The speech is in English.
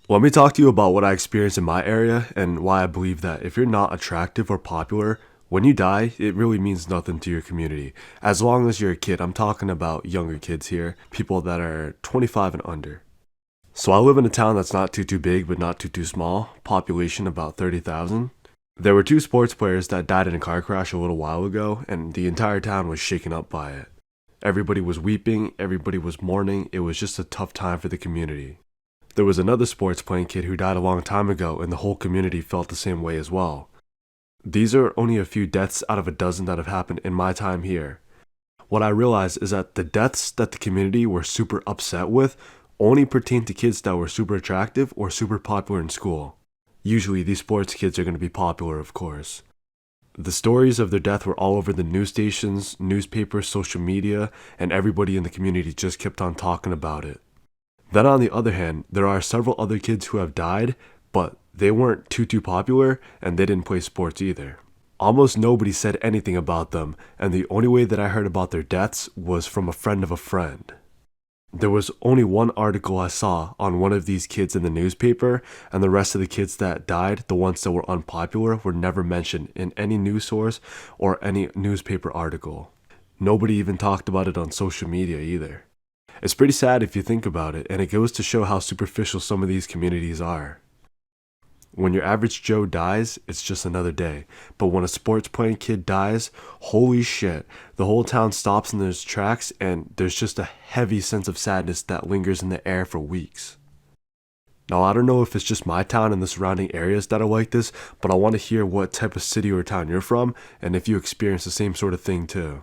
Let me talk to you about what I experienced in my area and why I believe that if you're not attractive or popular, when you die, it really means nothing to your community. As long as you're a kid, I'm talking about younger kids here, people that are 25 and under. So I live in a town that's not too big, but not too small. Population about 30,000. There were two sports players that died in a car crash a little while ago, and the entire town was shaken up by it. Everybody was weeping, everybody was mourning. It was just a tough time for the community. There was another sports playing kid who died a long time ago, and the whole community felt the same way as well. These are only a few deaths out of a dozen that have happened in my time here. What I realized is that the deaths that the community were super upset with only pertain to kids that were super attractive or super popular in school. Usually, these sports kids are going to be popular, of course. The stories of their death were all over the news stations, newspapers, social media, and everybody in the community just kept on talking about it. Then on the other hand, there are several other kids who have died, but they weren't too popular and they didn't play sports either. Almost nobody said anything about them, and the only way that I heard about their deaths was from a friend of a friend. There was only one article I saw on one of these kids in the newspaper, and the rest of the kids that died, the ones that were unpopular, were never mentioned in any news source or any newspaper article. Nobody even talked about it on social media either. It's pretty sad if you think about it, and it goes to show how superficial some of these communities are. When your average Joe dies, it's just another day. But when a sports playing kid dies, holy shit, the whole town stops in its tracks and there's just a heavy sense of sadness that lingers in the air for weeks. Now, I don't know if it's just my town and the surrounding areas that are like this, but I want to hear what type of city or town you're from and if you experience the same sort of thing too.